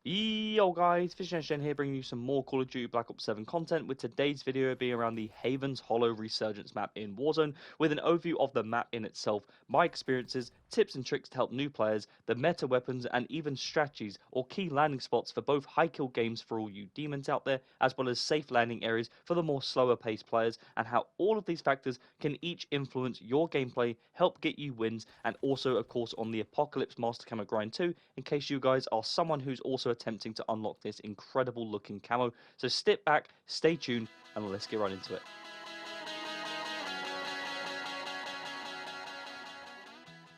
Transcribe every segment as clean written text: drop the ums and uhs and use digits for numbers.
Yo guys, Fishing here bringing you some more Call of Duty Black Ops 7 content, with today's video being around the Haven's Hollow Resurgence map in Warzone, with an overview of the map in itself, my experiences, tips and tricks to help new players, the meta weapons and even strategies or key landing spots for both high kill games for all you demons out there, as well as safe landing areas for the more slower paced players, and how all of these factors can each influence your gameplay, help get you wins, and also of course on the Apocalypse Master Camo grind too, in case you guys are someone who's also attempting to unlock this incredible looking camo. So step back, stay tuned, and let's get right into it.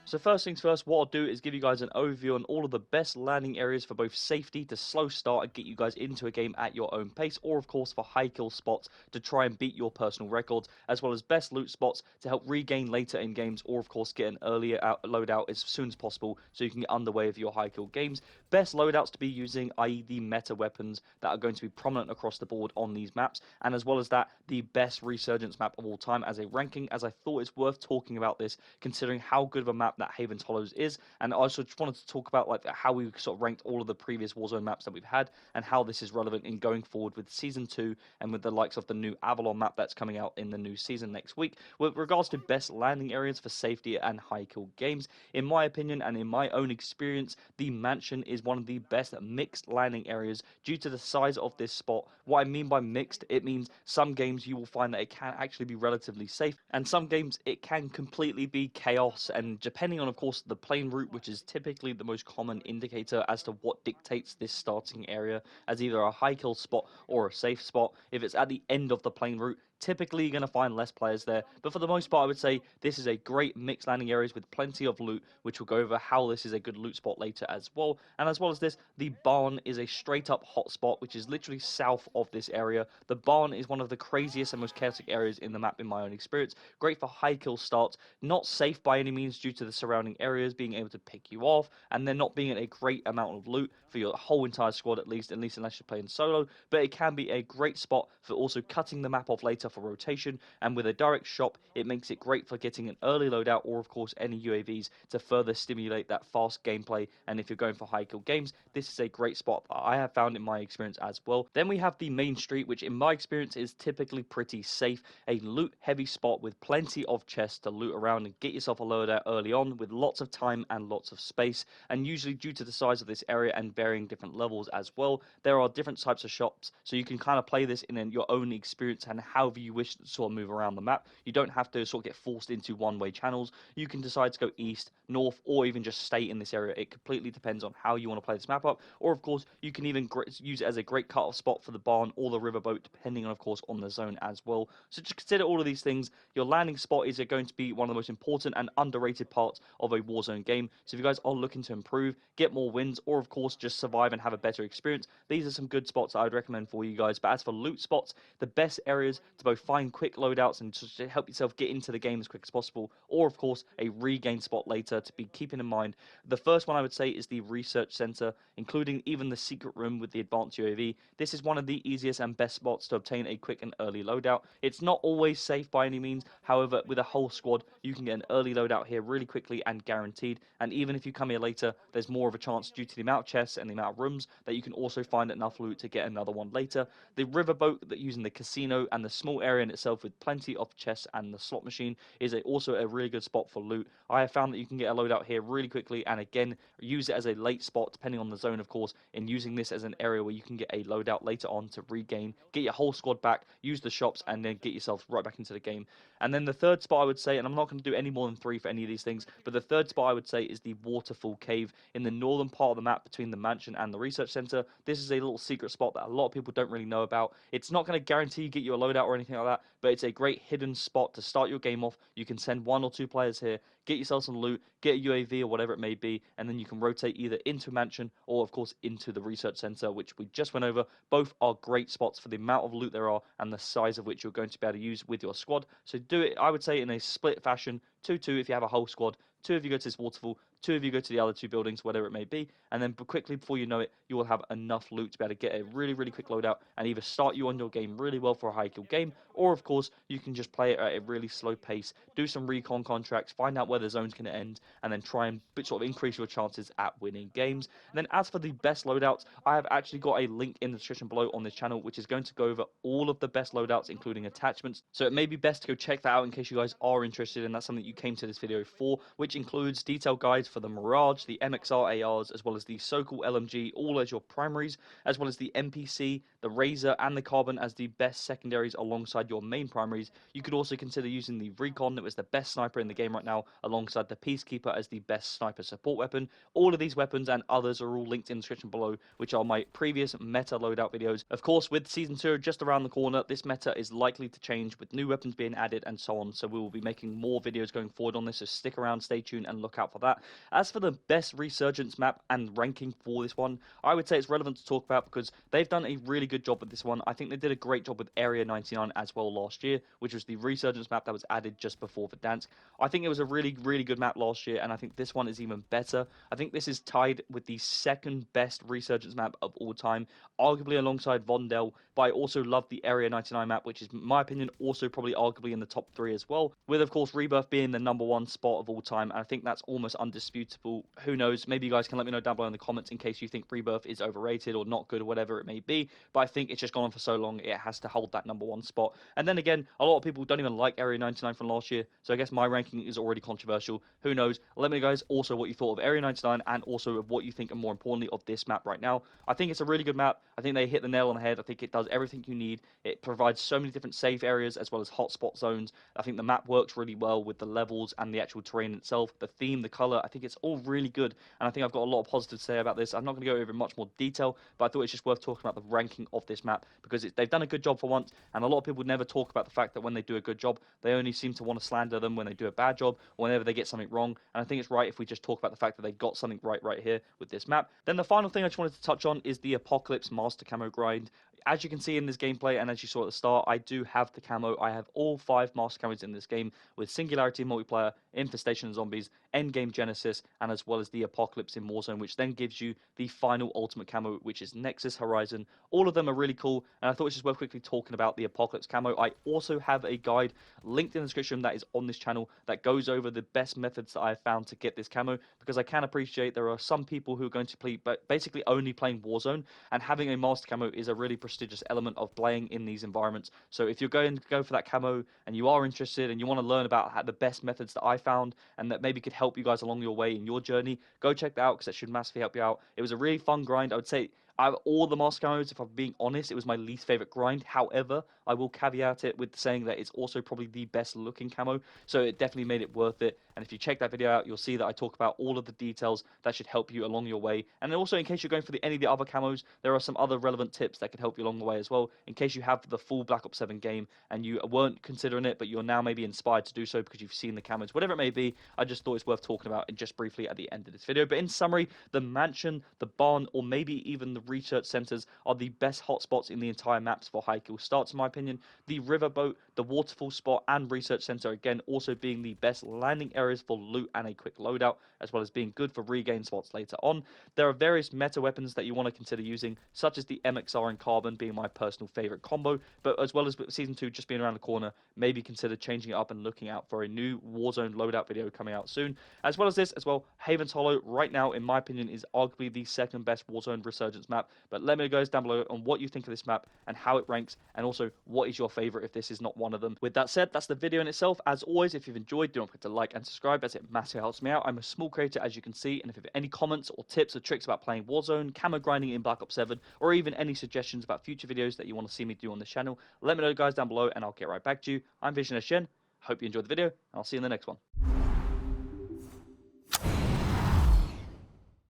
So first things first, what I'll do is give you guys an overview on all of the best landing areas for both safety to slow start and get you guys into a game at your own pace, or of course for high kill spots to try and beat your personal records, as well as best loot spots to help regain later in games, or of course get an earlier loadout as soon as possible so you can get underway with your high kill games. Best loadouts to be using, i.e. the meta weapons that are going to be prominent across the board on these maps, and as well as that, the best Resurgence map of all time as a ranking, as I thought it's worth talking about this considering how good of a map that Haven's Hollows is. And I also just wanted to talk about like how we sort of ranked all of the previous Warzone maps that we've had and how this is relevant in going forward with Season 2 and with the likes of the new Avalon map that's coming out in the new season next week. With regards to best landing areas for safety and high kill games, in my opinion and in my own experience, the Mansion is one of the best mixed landing areas due to the size of this spot. What I mean by mixed, it means some games you will find that it can actually be relatively safe, and some games it can completely be chaos, and depending on of course the plane route, which is typically the most common indicator as to what dictates this starting area as either a high kill spot or a safe spot. If it's at the end of the plane route, typically you're going to find less players there, but for the most part I would say this is a great mixed landing areas with plenty of loot, which we'll go over how this is a good loot spot later as well. And as well as this, the barn is a straight up hot spot which is literally south of this area. The barn is one of the craziest and most chaotic areas in the map in my own experience. Great for high kill starts, not safe by any means due to the surrounding areas being able to pick you off, and then not being a great amount of loot for your whole entire squad, at least unless you're playing solo. But it can be a great spot for also cutting the map off later for rotation, and with a direct shop it makes it great for getting an early loadout or of course any UAVs to further stimulate that fast gameplay. And if you're going for high kill games, this is a great spot that I have found in my experience as well. Then we have the main street, which in my experience is typically pretty safe, a loot heavy spot with plenty of chests to loot around and get yourself a loadout early on with lots of time and lots of space. And usually due to the size of this area and varying different levels as well, there are different types of shops, so you can kind of play this in your own experience and however you wish to sort of move around the map. You don't have to sort of get forced into one-way channels. You can decide to go east, north, or even just stay in this area. It completely depends on how you want to play this map up, or of course you can even use it as a great cut-off spot for the barn or the riverboat, depending on of course on the zone as well. So just consider all of these things. Your landing spot is going to be one of the most important and underrated parts of a Warzone game. So if you guys are looking to improve, get more wins, or of course just survive and have a better experience, these are some good spots I would recommend for you guys. But as for loot spots, the best areas to both find quick loadouts and to help yourself get into the game as quick as possible, or of course a regain spot later to be keeping in mind. The first one I would say is the research center, including even the secret room with the advanced UAV. This is one of the easiest and best spots to obtain a quick and early loadout. It's not always safe by any means, however with a whole squad you can get an early loadout here really quickly and guaranteed. And even if you come here later, there's more of a chance due to the amount of chests and the amount of rooms that you can also find enough loot to get another one later. The riverboat that using the casino and the small area in itself with plenty of chests and the slot machine is also a really good spot for loot. I have found that you can get a loadout here really quickly, and again use it as a late spot depending on the zone of course, in using this as an area where you can get a loadout later on to regain, get your whole squad back, use the shops, and then get yourself right back into the game. And then the third spot I would say, and I'm not going to do any more than 3 for any of these things, but the third spot I would say is the waterfall cave in the northern part of the map between the mansion and the research center. This is a little secret spot that a lot of people don't really know about. It's not going to guarantee you get you a loadout or anything like that, but it's a great hidden spot to start your game off. You can send 1 or 2 players here, get yourself some loot, get a UAV or whatever it may be, and then you can rotate either into a mansion or of course into the research center, which we just went over. Both are great spots for the amount of loot there are and the size of which you're going to be able to use with your squad. So do it, I would say, in a split fashion, 2-2 if you have a whole squad, 2 if you go to this waterfall, 2 if you go to the other 2 buildings, whatever it may be, and then quickly before you know it, you will have enough loot to be able to get a really quick loadout and either start you on your game really well for a high kill game, or of course course, you can just play it at a really slow pace, do some recon contracts, find out where the zone's going to end, and then try and sort of increase your chances at winning games. And then as for the best loadouts, I have actually got a link in the description below on this channel, which is going to go over all of the best loadouts, including attachments. So it may be best to go check that out in case you guys are interested, and that's something you came to this video for, which includes detailed guides for the Mirage, the MXR ARs, as well as the Sokol LMG, all as your primaries, as well as the MPC, the Razor, and the Carbon as the best secondaries alongside your main primaries. You could also consider using the Recon, that was the best sniper in the game right now, alongside the Peacekeeper as the best sniper support weapon. All of these weapons and others are all linked in the description below, which are my previous meta loadout videos. Of course, with Season 2 just around the corner, this meta is likely to change with new weapons being added and so on, so we will be making more videos going forward on this, so stick around, stay tuned, and look out for that. As for the best Resurgence map and ranking for this one, I would say it's relevant to talk about because they've done a really good job with this one. I think they did a great job with Area 99 as well last year, which was the Resurgence map that was added just before Verdansk. I think it was a really, really good map last year, and I think this one is even better. I think this is tied with the second best Resurgence map of all time, arguably alongside Vondel, but I also love the Area 99 map, which is, in my opinion, also probably arguably in the top 3 as well, with, of course, Rebirth being the #1 spot of all time, and I think that's almost undisputable. Who knows? Maybe you guys can let me know down below in the comments in case you think Rebirth is overrated or not good or whatever it may be, but I think it's just gone on for so long, it has to hold that #1 spot. And then again, a lot of people don't even like Area 99 from last year, so I guess my ranking is already controversial. Who knows? Let me know, guys, also what you thought of Area 99 and also of what you think, and more importantly, of this map right now. I think it's a really good map. I think they hit the nail on the head. I think it does everything you need. It provides so many different safe areas as well as hotspot zones. I think the map works really well with the levels and the actual terrain itself, the theme, the color. I think it's all really good, and I think I've got a lot of positive to say about this. I'm not going to go over in much more detail, but I thought it's just worth talking about the ranking of this map because they've done a good job for once, and a lot of people never talk about the fact that when they do a good job, they only seem to want to slander them when they do a bad job or whenever they get something wrong. And I think it's right if we just talk about the fact that they got something right here with this map. Then the final thing I just wanted to touch on is the Apocalypse Master Camo grind. As you can see in this gameplay, and as you saw at the start, I do have the camo. I have all 5 Master Camos in this game, with Singularity Multiplayer, Infestation and Zombies, Endgame Genesis, and as well as the Apocalypse in Warzone, which then gives you the final ultimate camo, which is Nexus Horizon. All of them are really cool, and I thought it's just worth quickly talking about the Apocalypse camo. I also have a guide linked in the description that is on this channel that goes over the best methods that I have found to get this camo, because I can appreciate there are some people who are going to play, but basically only playing Warzone, and having a Master Camo is a really prestigious element of playing in these environments. So if you're going to go for that camo and you are interested and you want to learn about the best methods that I found and that maybe could help you guys along your way in your journey, go check that out because that should massively help you out. It was a really fun grind. I would say out of all the Master Camos, if I'm being honest, it was my least favorite grind. However, I will caveat it with saying that it's also probably the best looking camo, so it definitely made it worth it. And if you check that video out, you'll see that I talk about all of the details that should help you along your way. And then also, in case you're going for any of the other camos, there are some other relevant tips that could help you along the way as well, in case you have the full Black Ops 7 game and you weren't considering it, but you're now maybe inspired to do so because you've seen the camos. Whatever it may be, I just thought it's worth talking about it just briefly at the end of this video. But in summary, the mansion, the barn, or maybe even the research centers are the best hotspots in the entire maps for high kill starts, in my opinion. The riverboat, the waterfall spot, and research center, again, also being the best landing areas for loot and a quick loadout, as well as being good for regain spots later on. There are various meta weapons that you want to consider using, such as the MXR and Carbon being my personal favorite combo, but as well as Season 2 just being around the corner, maybe consider changing it up and looking out for a new Warzone loadout video coming out soon. As well as this as well, Haven's Hollow right now, in my opinion, is arguably the second best Warzone Resurgence map, but let me know, guys, down below on what you think of this map and how it ranks, and also what is your favorite if this is not one of them. With that said, that's the video in itself. As always, if you've enjoyed, do not forget to like and subscribe, as it massively helps me out. I'm a small creator, as you can see, and if you have any comments or tips or tricks about playing Warzone, camo grinding in Black Ops 7, or even any suggestions about future videos that you want to see me do on the channel, let me know, guys, down below, and I'll get right back to you. I'm Vision Shen. Hope you enjoyed the video, and I'll see you in the next one.